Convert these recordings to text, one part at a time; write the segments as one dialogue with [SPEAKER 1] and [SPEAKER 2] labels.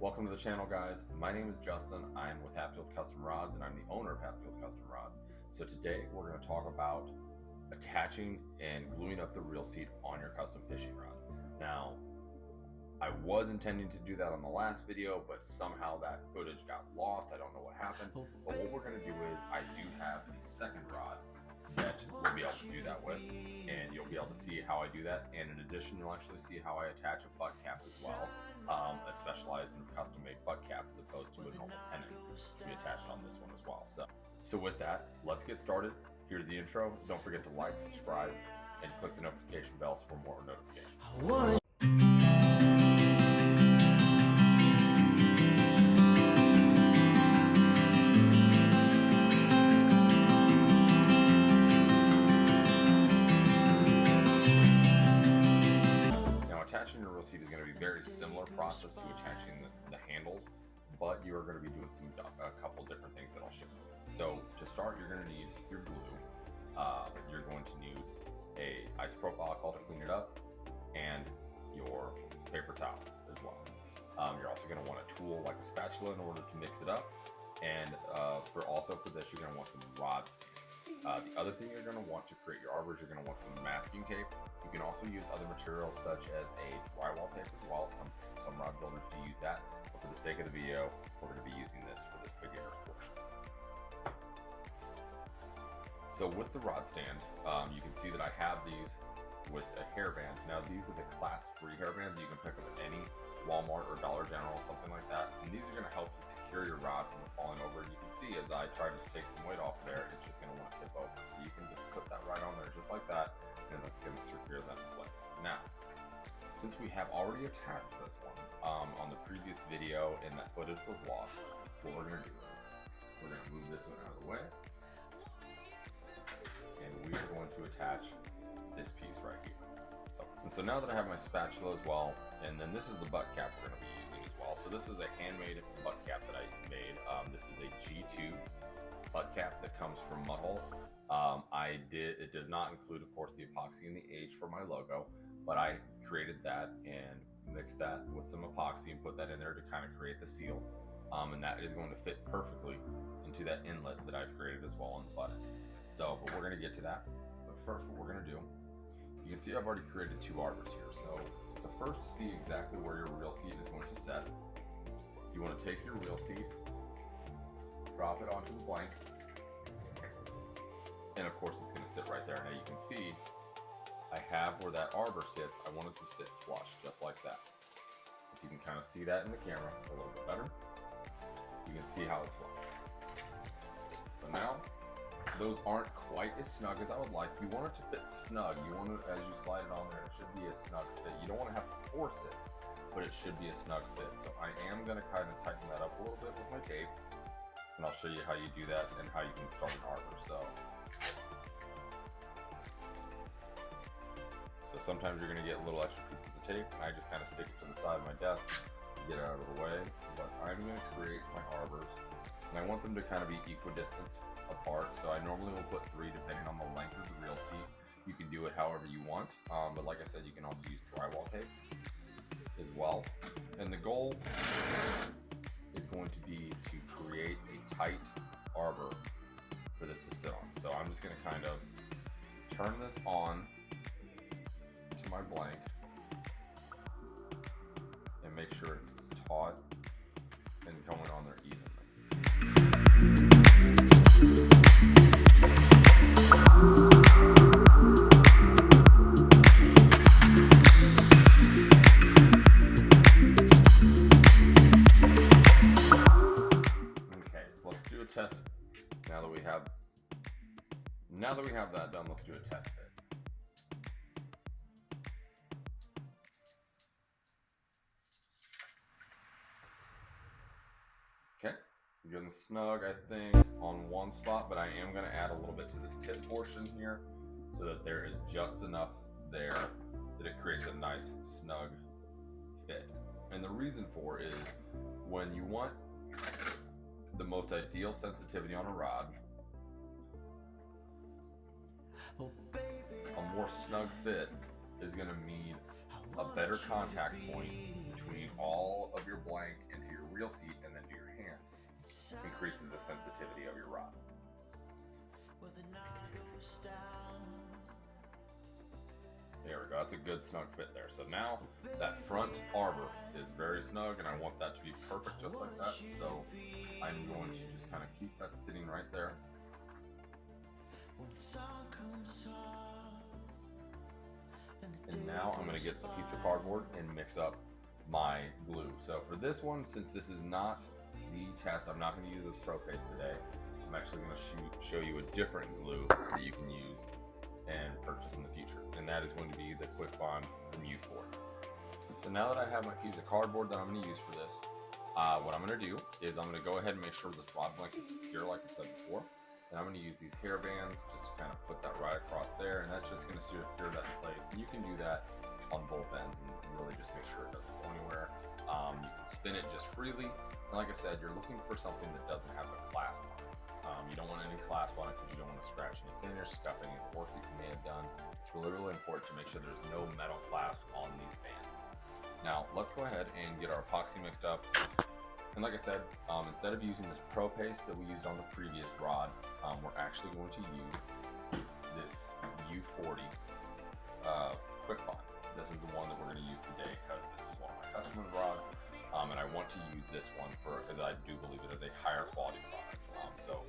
[SPEAKER 1] Welcome to the channel, guys. My name is Justin. I'm with Hatfield Custom Rods and I'm the owner of Hatfield Custom Rods. So today we're going to talk about attaching and gluing up the reel seat on your custom fishing rod. Now, I was intending to do that on the last video, but somehow that footage got lost. I don't know what happened. But what we're going to do is I do have a second rod that we'll be able to do that with, and you'll be able to see how I do that. And in addition, you'll actually see how I attach a butt cap as well, a specialized and custom made butt cap as opposed to a normal tenon to be attached on this one as well. So with that, let's get started. Here's the intro. Don't forget to like, subscribe, and click the notification bells for more notifications. Attaching your reel seat is going to be a very similar process to attaching the handles, but you are going to be doing a couple different things that I'll show you. So to start, you're going to need your glue. You're going to need a isopropyl alcohol to clean it up, and your paper towels as well. You're also going to want a tool like a spatula in order to mix it up, and for this, you're going to want some rod stands. The other thing you're going to want to create your arbors, you're going to want some masking tape. You can also use other materials such as a drywall tape as well. Some rod builders do use that, but for the sake of the video, we're going to be using this for this beginner's portion. So with the rod stand, you can see that I have these with a hairband. Now these are the class free hairbands you can pick up at any Walmart or Dollar General, something like that. And these are going to help you secure your rod from falling over. And you can see as I try to take some weight off there, it's just going to want to tip over. So you can just put that right on there just like that, and that's going to secure that in place. Now, since we have already attached this one on the previous video and that footage was lost, what we're going to do is we're going to move this one out of the way, and we are going to attach this piece right here. So now that I have my spatula as well, and then this is the butt cap we're going to be using as well. So this is a handmade butt cap that I made. This is a G2 butt cap that comes from Mudhole. It does not include, of course, the epoxy and the H for my logo, but I created that and mixed that with some epoxy and put that in there to kind of create the seal. And that is going to fit perfectly into that inlet that I've created as well on the butt end. But we're going to get to that. But first, what we're going to do, you can see I've already created two arbors here. So to first see exactly where your reel seat is going to set, you want to take your reel seat, drop it onto the blank, and of course it's going to sit right there. Now you can see I have where that arbor sits. I want it to sit flush, just like that. If you can kind of see that in the camera a little bit better, you can see how it's flush. So now, those aren't quite as snug as I would like. You want it to fit snug. You want it, as you slide it on there, it should be a snug fit. You don't want to have to force it, but it should be a snug fit. So I am going to kind of tighten that up a little bit with my tape, and I'll show you how you do that and how you can start an arbor. So sometimes you're going to get little extra pieces of tape, and I just kind of stick it to the side of my desk to get it out of the way. But I'm going to create my arbors, and I want them to kind of be equidistant apart. So I normally will put 3 depending on the length of the reel seat. You can do it however you want, but like I said, you can also use drywall tape as well. And the goal is going to be to create a tight arbor for this to sit on. So I'm just going to kind of turn this on to my blank and make sure it's taut and going on there evenly. Okay, so let's do a test. Now that we have that done, let's do a test fit. Okay, good and snug, I think, on one spot, but I am going to add a little bit to this tip portion here so that there is just enough there that it creates a nice snug fit. And the reason for it is when you want the most ideal sensitivity on a rod, a more snug fit is going to mean a better contact point between all of your blank into your radial seat and then do your hand. Increases the sensitivity of your rod. There we go, that's a good snug fit there. So now that front arbor is very snug and I want that to be perfect just like that. So I'm going to just kind of keep that sitting right there. And now I'm going to get a piece of cardboard and mix up my glue. So for this one, since this is not the test, I'm not going to use this Pro Paste today. I'm actually going to show you a different glue that you can use and purchase in the future, and that is going to be the Quick Bond from U4. So now that I have my piece of cardboard that I'm going to use for this, what I'm going to do is I'm going to go ahead and make sure this rod blanket is secure like I said before, and I'm going to use these hair bands just to kind of put that right across there, and that's just going to secure that in place. And you can do that on both ends and really just make sure it doesn't go anywhere. You can spin it just freely, and like I said, you're looking for something that doesn't have the clasp on it. You don't want any clasp on it because you don't want to scratch any finish, scuff any work that you may have done. It's really, really important to make sure there's no metal clasp on these bands. Now, let's go ahead and get our epoxy mixed up. And like I said, instead of using this Pro Paste that we used on the previous rod, we're actually going to use this U40 Quick Bond. This is the one that we're going to use today because this is one of my customers' rods. And I want to use this one because I do believe it is a higher quality product. So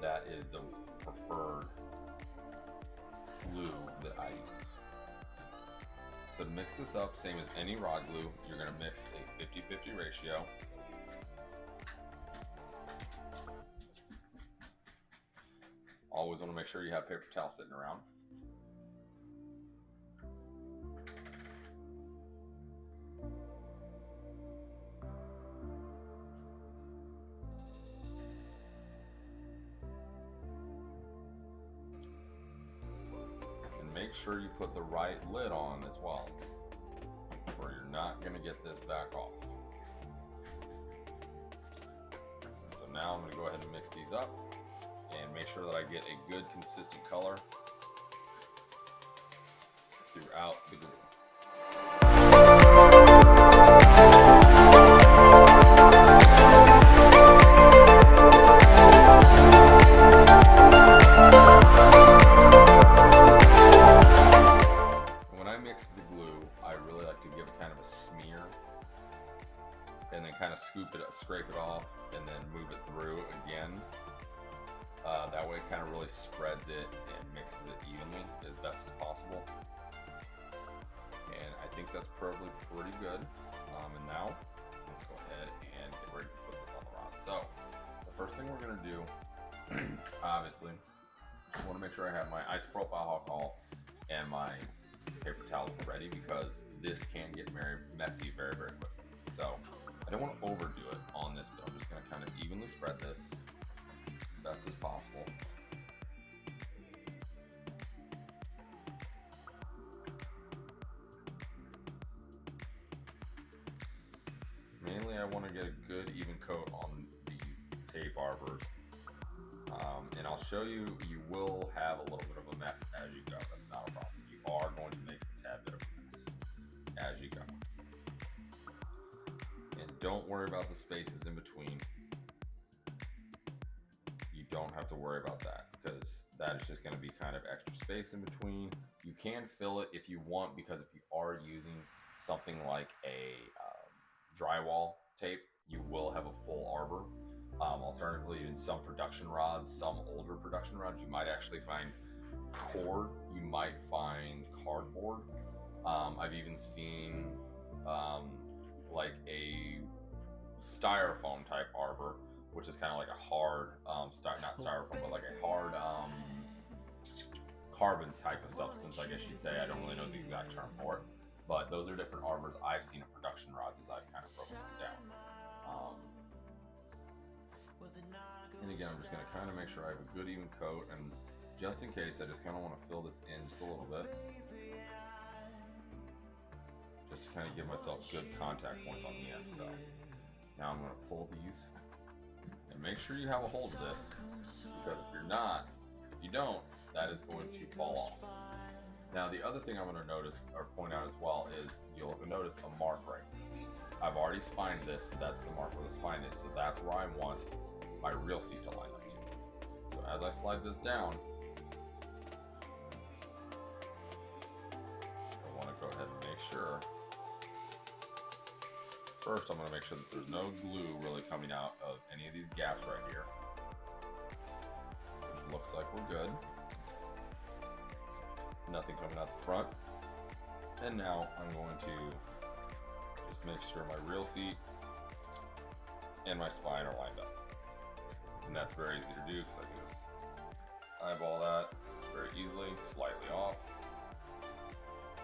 [SPEAKER 1] that is the preferred glue that I use. So to mix this up, same as any rod glue, you're going to mix a 50-50 ratio. Always want to make sure you have paper towel sitting around. Make sure you put the right lid on as well, or you're not going to get this back off. So now I'm going to go ahead and mix these up and make sure that I get a good consistent color throughout the glue. And then kind of scrape it off, and then move it through again. That way it kind of really spreads it and mixes it evenly as best as possible. And I think that's probably pretty good. And now let's go ahead and get ready to put this on the rod. So the first thing we're going to do, obviously, I want to make sure I have my isopropyl alcohol and my paper towels ready because this can get messy very, very quickly. So I don't want to overdo it on this, but I'm just going to kind of evenly spread this as best as possible. Mainly I want to get a good even coat on these tape arbors. And I'll show you, you will have a little bit of a mess as you go. That's not a problem. You are going to make a tad bit of a mess as you go. Don't worry about the spaces in between. You don't have to worry about that because that is just going to be kind of extra space in between. You can fill it if you want, because if you are using something like a drywall tape, you will have a full arbor. Alternatively, in some production rods, some older production rods, you might actually find cord, you might find cardboard. I've even seen like a styrofoam type arbor, which is kind of like a hard, not styrofoam, but like a hard carbon type of substance, I guess you'd say. I don't really know the exact term for it, but those are different arbors I've seen in production rods as I've kind of broken them down. And again, I'm just going to kind of make sure I have a good even coat, and just in case, I just kind of want to fill this in just a little bit, just to kind of give myself good contact points on the end. So now I'm going to pull these, and make sure you have a hold of this, because if you don't, that is going to fall off. Now the other thing I'm going to notice or point out as well is you'll notice a mark right here. I've already spined this, so that's the mark where the spine is. So that's where I want my reel seat to line up to. So as I slide this down, I want to go ahead and make sure. First, I'm going to make sure that there's no glue really coming out of any of these gaps right here. Which looks like we're good. Nothing coming out the front. And now I'm going to just make sure my reel seat and my spine are lined up. And that's very easy to do because I can just eyeball that very easily, slightly off.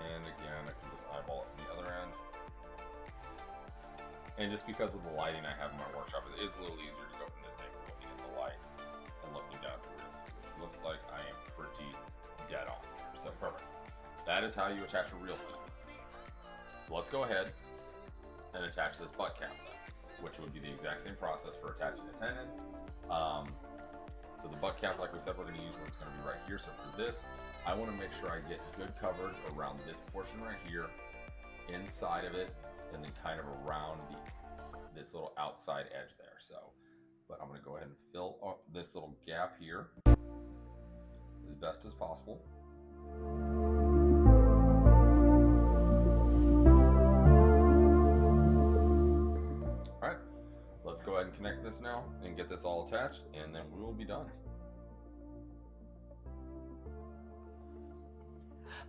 [SPEAKER 1] And again, I can just eyeball it from the other end. And just because of the lighting I have in my workshop, it is a little easier to go from this angle, looking at the light and looking down at the reel seat. It looks like I am pretty dead on. So perfect. That is how you attach a reel seat. So let's go ahead and attach this butt cap then, which would be the exact same process for attaching a tenon. So the butt cap, like we said, we're going to use what's going to be right here. So for this, I want to make sure I get good coverage around this portion right here, inside of it, and then kind of around this little outside edge there. So, but I'm going to go ahead and fill up this little gap here as best as possible. Alright, let's go ahead and connect this now and get this all attached, and then we will be done.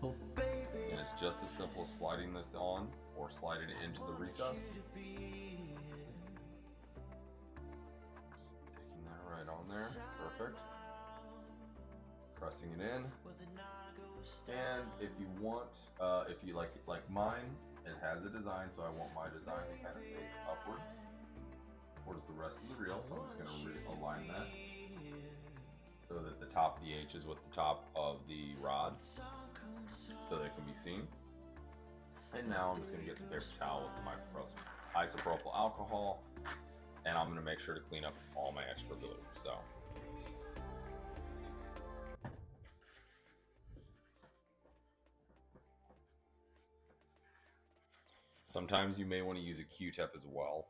[SPEAKER 1] And it's just as simple as sliding this on or sliding it into the recess. Sticking that right on there, perfect. Pressing it in. And if you want, if you like mine, it has a design, so I want my design to kind of face upwards towards the rest of the reel. So I'm just going to realign that so that the top of the H is with the top of the rod, so they can be seen. And now I'm just going to get some paper towel with some isopropyl alcohol, and I'm going to make sure to clean up all my extra glue. So. Sometimes you may want to use a Q-tip as well,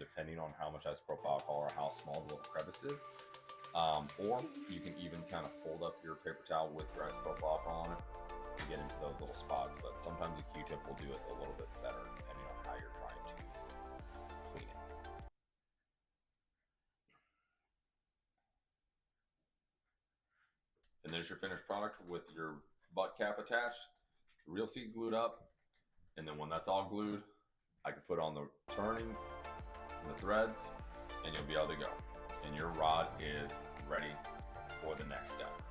[SPEAKER 1] depending on how much isopropyl alcohol or how small the little crevice is. Or you can even kind of fold up your paper towel with your isopropyl alcohol on it to get into those little spots. But sometimes a Q-tip will do it a little bit better depending on how you're trying to clean it. And there's your finished product with your butt cap attached, reel seat glued up. And then when that's all glued, I can put on the turning and the threads, and you'll be able to go. And your rod is ready for the next step.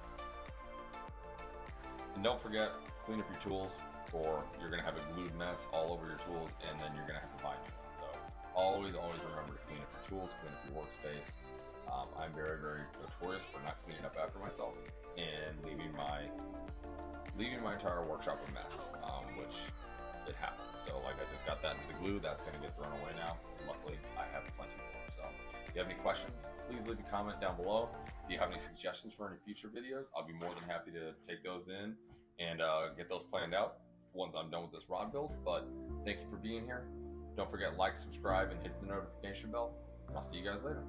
[SPEAKER 1] And don't forget, clean up your tools, or you're gonna have a glued mess all over your tools, and then you're gonna have to buy new ones. So always remember to clean up your tools, clean up your workspace. I'm very, very notorious for not cleaning up after myself and leaving my entire workshop a mess, which it happens. So like I just got that into the glue, that's going to get thrown away now. Luckily, I have plenty more. So if you have any questions, please leave a comment down below. If you have any suggestions for any future videos, I'll be more than happy to take those in and get those planned out once I'm done with this rod build. But thank you for being here. Don't forget, like, subscribe, and hit the notification bell. And I'll see you guys later.